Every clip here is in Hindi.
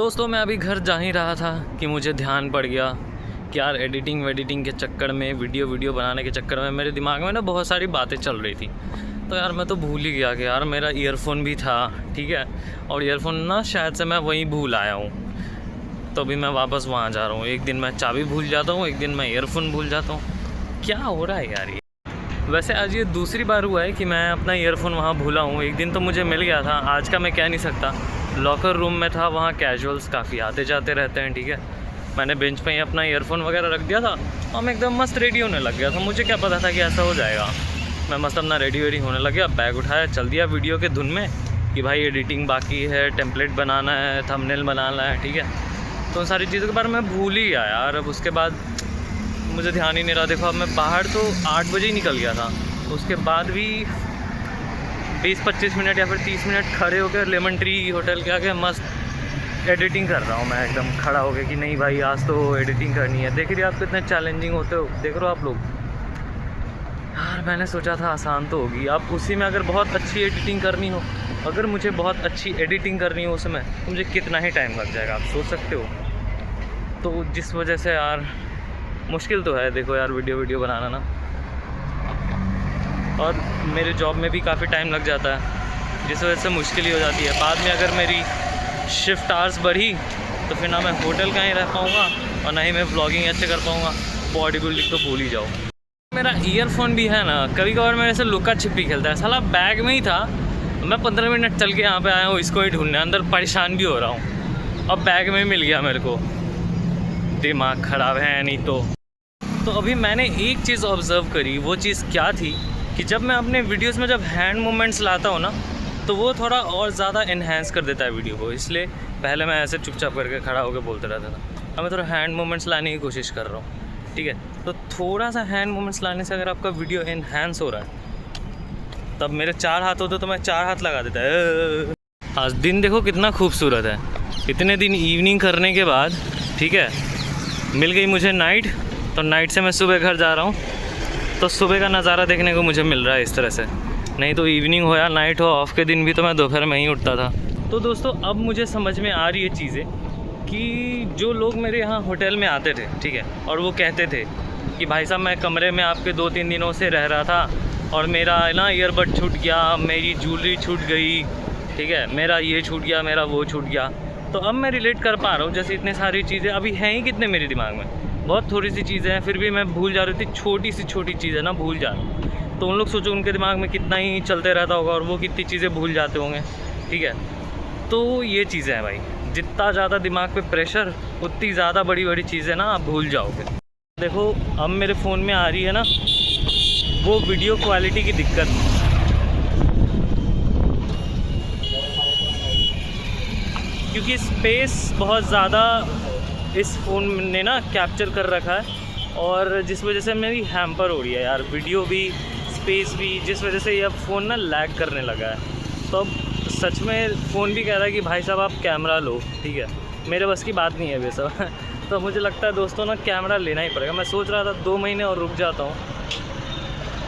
दोस्तों मैं अभी घर जा ही रहा था कि मुझे ध्यान पड़ गया कि यार एडिटिंग के चक्कर में वीडियो बनाने के चक्कर में मेरे दिमाग में ना बहुत सारी बातें चल रही थी। तो यार मैं तो भूल ही गया कि यार मेरा ईयरफ़ोन भी था, ठीक है, और ईयरफ़ोन ना शायद से मैं वहीं भूल आया हूँ। तो अभी मैं वापस वहाँ जा रहा हूँ। एक दिन मैं चाबी भूल जाता हूँ, एक दिन मैं ईयरफ़ोन भूल जाता हूँ। क्या हो रहा है यार ये? वैसे आज ये दूसरी बार हुआ है कि मैं अपना ईयरफ़ोन वहाँ भूला हूँ। एक दिन तो मुझे मिल गया था, आज का मैं कह नहीं सकता। लॉकर रूम में था, वहाँ कैजुअल्स काफ़ी आते जाते रहते हैं, ठीक है। मैंने बेंच पे ही अपना ईयरफ़ोन वगैरह रख दिया था और मैं एकदम मस्त रेडी होने लग गया था। मुझे क्या पता था कि ऐसा हो जाएगा। मैं मस्त अपना रेडी होने लग गया, बैग उठाया, चल दिया वीडियो के धुन में कि भाई एडिटिंग बाकी है, टेम्पलेट बनाना है, थंबनेल बनाना है, ठीक है। तो उन सारी चीज़ों के बारे में भूल ही गया यार। अब उसके बाद मुझे ध्यान ही नहीं रहा। देखो अब मैं बाहर तो 8 बजे ही निकल गया था, उसके बाद भी 20-25 मिनट या फिर 30 मिनट खड़े होकर लेमन ट्री होटल के आगे मस्त एडिटिंग कर रहा हूँ मैं, एकदम खड़ा हो गया कि नहीं भाई आज तो एडिटिंग करनी है। देख रहे हो आप कितने चैलेंजिंग होते हो, देख रहे हो आप लोग। यार मैंने सोचा था आसान तो होगी, अब उसी में अगर बहुत अच्छी एडिटिंग करनी हो, अगर मुझे बहुत अच्छी एडिटिंग करनी हो उसमें तो मुझे कितना ही टाइम लग जाएगा, आप सोच सकते हो। तो जिस वजह से यार मुश्किल तो है, देखो यार वीडियो बनाना ना। और मेरे जॉब में भी काफ़ी टाइम लग जाता है, जिस वजह से मुश्किल ही हो जाती है। बाद में अगर मेरी शिफ्ट आवर्स बढ़ी तो फिर ना मैं होटल का ही रह पाऊँगा और ना ही मैं व्लॉगिंग अच्छे कर पाऊँगा। बॉडी बिल्डिंग तो भूल ही जाओ। मेरा ईयरफोन भी है ना, कभी कभार मेरे से लुका छिपी खेलता है, साला बैग में ही था। मैं 15 मिनट चल के यहाँ पे आया हूँ इसको ही ढूंढने, अंदर परेशान भी हो रहा हूँ। अब बैग में ही मिल गया मेरे को, दिमाग ख़राब है नहीं तो। अभी मैंने एक चीज़ ऑब्ज़र्व करी, वो चीज़ क्या थी कि जब मैं अपने वीडियोस में जब हैंड मूवमेंट्स लाता हूँ ना तो वो थोड़ा और ज़्यादा इन्हेंस कर देता है वीडियो को। इसलिए पहले मैं ऐसे चुपचाप करके खड़ा होकर बोलते रहता था, अब मैं थोड़ा हैंड मूवमेंट्स लाने की कोशिश कर रहा हूँ, ठीक है। तो थोड़ा सा हैंड मूवमेंट्स लाने से अगर आपका वीडियो इन्हेंस हो रहा है, तब मेरे 4 हाथ होते तो मैं 4 हाथ लगा देता है। आज दिन देखो कितना खूबसूरत है। इतने दिन इवनिंग करने के बाद, ठीक है, मिल गई मुझे नाइट। तो नाइट से मैं सुबह घर जा रहा हूँ, तो सुबह का नज़ारा देखने को मुझे मिल रहा है इस तरह से। नहीं तो इवनिंग हो या नाइट हो, ऑफ के दिन भी तो मैं दोपहर में ही उठता था। तो दोस्तों अब मुझे समझ में आ रही है चीज़ें कि जो लोग मेरे यहाँ होटल में आते थे, ठीक है, और वो कहते थे कि भाई साहब मैं कमरे में आपके 2-3 दिनों से रह रहा था और मेरा ना ईयरबड छूट गया, मेरी ज्वेलरी छूट गई, ठीक है, मेरा ये छूट गया, मेरा वो छूट गया। तो अब मैं रिलेट कर पा रहा हूँ। जैसे इतने सारी चीज़ें अभी हैं ही कितने मेरे दिमाग में, बहुत थोड़ी सी चीज़ें हैं, फिर भी मैं भूल जा रही थी। छोटी सी छोटी चीज़ है ना, भूल जा रहा। तो उन लोग सोचो उनके दिमाग में कितना ही चलते रहता होगा और वो कितनी चीज़ें भूल जाते होंगे, ठीक है। तो ये चीज़ें हैं भाई, जितना ज़्यादा दिमाग पे प्रेशर उतनी ज़्यादा बड़ी बड़ी चीज़ें ना आप भूल जाओगे। देखो अब मेरे फ़ोन में आ रही है ना वो वीडियो क्वालिटी की दिक्कत, क्योंकि स्पेस बहुत ज़्यादा इस फ़ोन ने ना कैप्चर कर रखा है और जिस वजह से मेरी हैम्पर हो रही है यार, वीडियो भी स्पेस भी, जिस वजह से यह फ़ोन ना लैग करने लगा है। तो अब सच में फ़ोन भी कह रहा है कि भाई साहब आप कैमरा लो, ठीक है। मेरे बस की बात नहीं है वैसा तो मुझे लगता है दोस्तों ना कैमरा लेना ही पड़ेगा। मैं सोच रहा था 2 महीने और रुक जाता हूँ,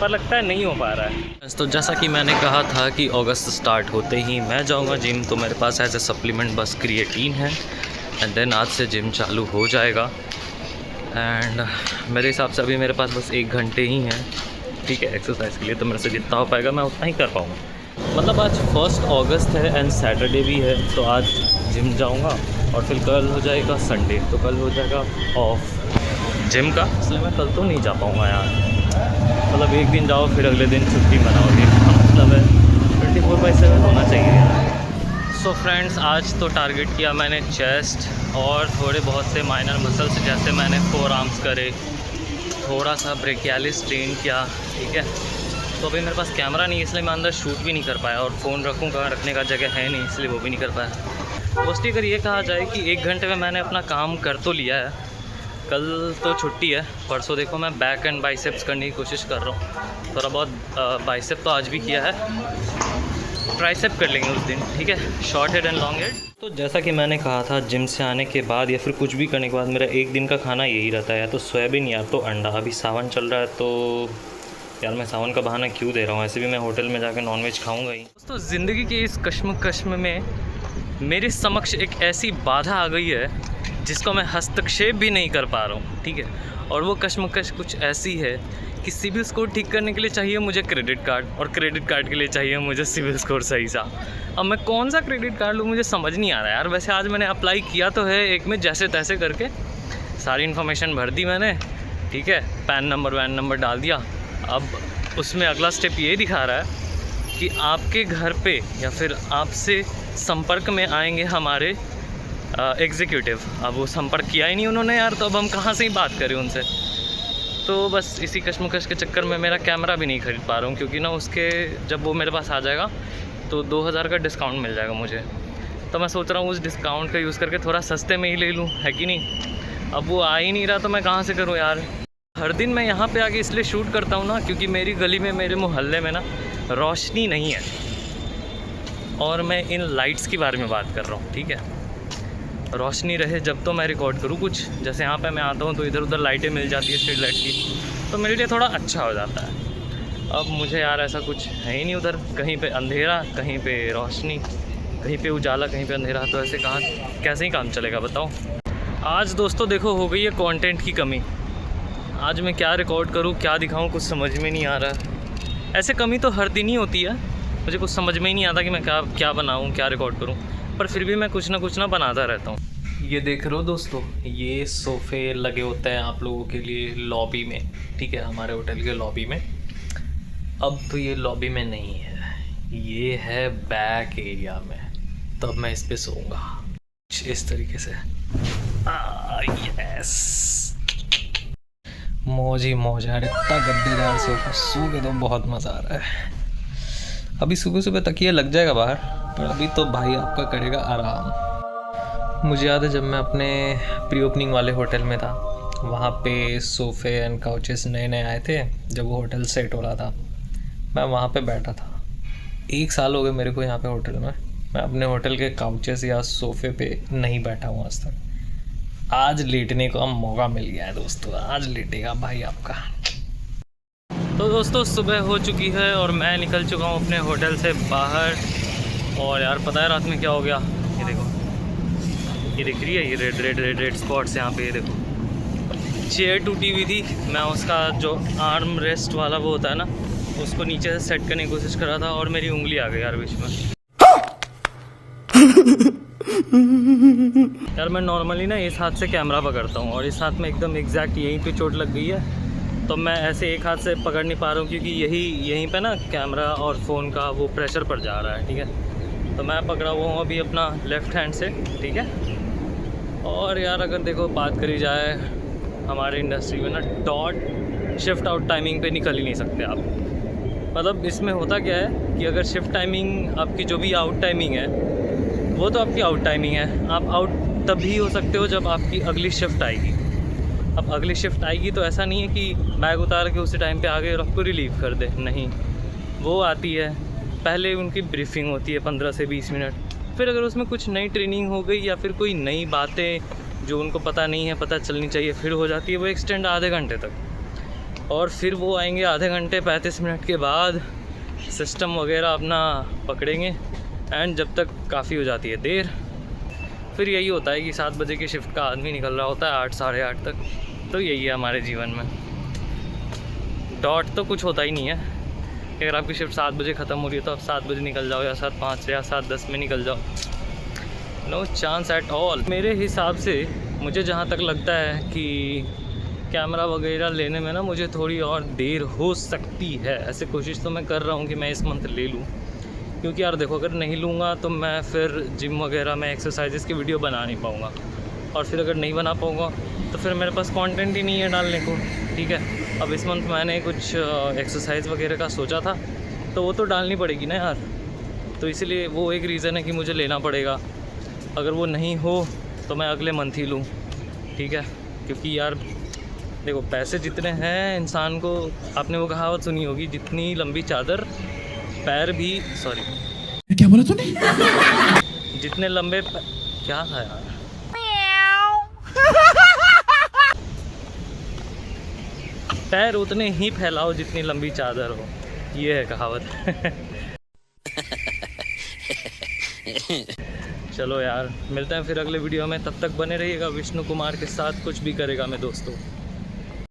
पर लगता है नहीं हो पा रहा है। तो जैसा कि मैंने कहा था कि अगस्त स्टार्ट होते ही मैं जाऊँगा जिम, तो मेरे पास एज ए सप्लीमेंट बस क्रिएटिन है एंड देन आज से जिम चालू हो जाएगा। एंड मेरे हिसाब से अभी मेरे पास बस 1 घंटे ही हैं, ठीक है, एक्सरसाइज के लिए। तो मेरे से जितना हो पाएगा मैं उतना ही कर पाऊँगा। मतलब आज 1 अगस्त है एंड सैटरडे भी है, तो आज जिम जाऊँगा और फिर कल हो जाएगा संडे, तो कल हो जाएगा ऑफ जिम का, इसलिए मैं कल तो नहीं जा पाऊँगा यार। मतलब एक दिन जाओ फिर अगले दिन छुट्टी मनाओगे, मतलब है 24/7 होना चाहिए यार। सो फ्रेंड्स आज तो टारगेट किया मैंने चेस्ट और थोड़े बहुत से माइनर मसल्स, जैसे मैंने 4 आर्म्स करे, थोड़ा सा ब्रेकियालिस ट्रेन किया, ठीक है। तो अभी मेरे पास कैमरा नहीं है इसलिए मैं अंदर शूट भी नहीं कर पाया, और फ़ोन रखूँगा, रखने का जगह है नहीं इसलिए वो भी नहीं कर पाया। मोस्टली अगर ये कहा जाए कि 1 घंटे में मैंने अपना काम कर तो लिया है। कल तो छुट्टी है, परसों देखो मैं बैक एंड बाइसेप्स करने की कोशिश कर रहा हूँ। थोड़ा बहुत बाइसेप तो आज भी किया है, ट्राइसेप कर लेंगे उस दिन, ठीक है, short head and long head. तो जैसा कि मैंने कहा था जिम से आने के बाद या फिर कुछ भी करने के बाद मेरा एक दिन का खाना यही रहता है, या तो सोयाबीन या तो अंडा। अभी सावन चल रहा है तो यार मैं सावन का बहाना क्यों दे रहा हूँ, ऐसे भी मैं होटल में जाकर नॉनवेज खाऊंगा ही। दोस्तों ज़िंदगी के इस कश्म में मेरे समक्ष एक ऐसी बाधा आ गई है जिसको मैं हस्तक्षेप भी नहीं कर पा रहा हूँ, ठीक है। और वो कश्मकश कुछ ऐसी है कि सिबिल स्कोर ठीक करने के लिए चाहिए मुझे क्रेडिट कार्ड, और क्रेडिट कार्ड के लिए चाहिए मुझे सिबिल स्कोर सही सा। अब मैं कौन सा क्रेडिट कार्ड लूँ मुझे समझ नहीं आ रहा यार। वैसे आज मैंने अप्लाई किया तो है एक में, जैसे तैसे करके सारी इन्फॉर्मेशन भर दी मैंने, ठीक है। पैन नंबर वैन नंबर डाल दिया। अब उसमें अगला स्टेप ये दिखा रहा है कि आपके घर पे या फिर आपसे संपर्क में आएंगे हमारे एग्जीक्यूटिव। अब वो संपर्क किया ही नहीं उन्होंने यार, तो अब हम कहाँ से ही बात करें उनसे। तो बस इसी कश्मकश के चक्कर में मेरा कैमरा भी नहीं ख़रीद पा रहा हूँ, क्योंकि ना उसके जब वो मेरे पास आ जाएगा तो 2000 का डिस्काउंट मिल जाएगा मुझे। तो मैं सोच रहा हूँ उस डिस्काउंट का यूज़ करके थोड़ा सस्ते में ही ले लूँ, है कि नहीं। अब वो आ ही नहीं रहा तो मैं कहाँ से करूँ यार। हर दिन मैं यहाँ पे आके इसलिए शूट करता हूँ ना, क्योंकि मेरी गली में, मेरे मोहल्ले में ना रोशनी नहीं है। और मैं इन लाइट्स के बारे में बात कर रहा हूँ, ठीक है। रोशनी रहे जब तो मैं रिकॉर्ड करूँ कुछ। जैसे यहाँ पे मैं आता हूँ तो इधर उधर लाइटें मिल जाती है स्ट्रीट लाइट की, तो मेरे लिए थोड़ा अच्छा हो जाता है। अब मुझे यार ऐसा कुछ है ही नहीं उधर, कहीं पे अंधेरा, कहीं पे रोशनी, कहीं पे उजाला, कहीं पे अंधेरा। तो ऐसे कहाँ कैसे ही काम चलेगा बताओ। आज दोस्तों देखो हो गई है कंटेंट की कमी। आज मैं क्या रिकॉर्ड करूँ, क्या दिखाऊँ, कुछ समझ में नहीं आ रहा। ऐसे कमी तो हर दिन ही होती है, मुझे कुछ समझ में ही नहीं आता कि मैं क्या बनाऊँ, क्या रिकॉर्ड करूँ। पर फिर भी मैं कुछ ना बनाता रहता हूँ। ये देख रहे हो दोस्तों, ये सोफ़े लगे होते हैं आप लोगों के लिए लॉबी में, ठीक है, हमारे होटल के लॉबी में। अब तो ये लॉबी में नहीं है, ये है बैक एरिया में। तब मैं इस पे सोऊंगा इस तरीके से। यस, मौज ही मौज है। इतना गद्देदार सोफा, सो के तो बहुत मज़ा आ रहा है। अभी सुबह सुबह तकिया लग जाएगा बाहर, पर अभी तो भाई आपका करेगा आराम। मुझे याद है जब मैं अपने प्री ओपनिंग वाले होटल में था, वहाँ पे सोफ़े एंड काउचेस नए नए आए थे। जब वो होटल सेट हो रहा था मैं वहाँ पे बैठा था। 1 साल हो गए मेरे को यहाँ पे होटल में, मैं अपने होटल के काउचेस या सोफ़े पे नहीं बैठा हूँ आज तक। आज लेटने का मौका मिल गया है दोस्तों, आज लेटेगा भाई आपका। तो दोस्तों सुबह हो चुकी है और मैं निकल चुका हूँ अपने होटल से बाहर। और यार पता है रात में क्या हो गया, ये देखो, ये दिख रही है, ये रेड स्पॉट्स यहाँ पे। ये देखो चेयर टूटी हुई थी, मैं उसका जो आर्म रेस्ट वाला वो होता है ना, उसको नीचे से सेट करने की कोशिश कर रहा था और मेरी उंगली आ गई यार बीच में। यार मैं नॉर्मली ना इस हाथ से कैमरा पकड़ता हूँ और इस हाथ में एकदम एग्जैक्ट यहीं पे चोट लग गई है। तो मैं ऐसे एक हाथ से पकड़ नहीं पा रहा हूँ, क्योंकि यहीं पे ना कैमरा और फ़ोन का वो प्रेशर पड़ जा रहा है, ठीक है। तो मैं पकड़ा हुआ हूँ अभी अपना लेफ़्ट हैंड से, ठीक है। और यार अगर देखो बात करी जाए हमारे इंडस्ट्री में ना, डॉट शिफ्ट आउट टाइमिंग पे निकल ही नहीं सकते आप। मतलब इसमें होता क्या है कि अगर शिफ्ट टाइमिंग आपकी जो भी आउट टाइमिंग है वो तो आपकी आउट टाइमिंग है, आप आउट तभी हो सकते हो जब आपकी अगली शिफ्ट आएगी। अब अगली शिफ्ट आएगी तो ऐसा नहीं है कि बैग उतार के उसी टाइम पे आ गए और आपको रिलीव कर दे, नहीं। वो आती है, पहले उनकी ब्रीफिंग होती है 15 से 20 मिनट। फिर अगर उसमें कुछ नई ट्रेनिंग हो गई या फिर कोई नई बातें जो उनको पता नहीं है, पता चलनी चाहिए, फिर हो जाती है वो एक्सटेंड आधे घंटे तक। और फिर वो आएंगे आधे घंटे 35 मिनट के बाद, सिस्टम वगैरह अपना पकड़ेंगे एंड जब तक काफ़ी हो जाती है देर। फिर यही होता है कि 7 बजे की शिफ्ट का आदमी निकल रहा होता है 8 साढ़े 8 तक। तो यही है हमारे जीवन में, डॉट तो कुछ होता ही नहीं है कि अगर आपकी शिफ्ट 7 बजे ख़त्म हो रही है तो आप 7 बजे निकल जाओ या 7:05 या 7:10 में निकल जाओ, नो चांस एट ऑल। मेरे हिसाब से मुझे जहाँ तक लगता है कि कैमरा वगैरह लेने में ना मुझे थोड़ी और देर हो सकती है। ऐसे कोशिश तो मैं कर रहा हूँ कि मैं इस मंथ ले लूँ, क्योंकि यार देखो अगर नहीं लूँगा तो मैं फिर जिम वगैरह में एक्सरसाइजेस की वीडियो बना नहीं पाऊँगा, और फिर अगर नहीं बना पाऊँगा तो फिर मेरे पास कंटेंट ही नहीं है डालने को, ठीक है। अब इस मंथ मैंने कुछ एक्सरसाइज वगैरह का सोचा था तो वो तो डालनी पड़ेगी ना यार, तो इसलिए वो एक रीज़न है कि मुझे लेना पड़ेगा। अगर वो नहीं हो तो मैं अगले मंथ ही लूँ, ठीक है। क्योंकि यार देखो पैसे जितने हैं इंसान को, आपने वो कहावत सुनी होगी, जितनी लंबी चादर पैर भी, सॉरी क्या बोला तूने? जितने लंबे क्या था यार, पैर उतने ही फैलाओ जितनी लंबी चादर हो, ये है कहावत। चलो यार, मिलते हैं फिर अगले वीडियो में, तब तक बने रहिएगा विष्णु कुमार के साथ, कुछ भी करेगा मैं दोस्तों।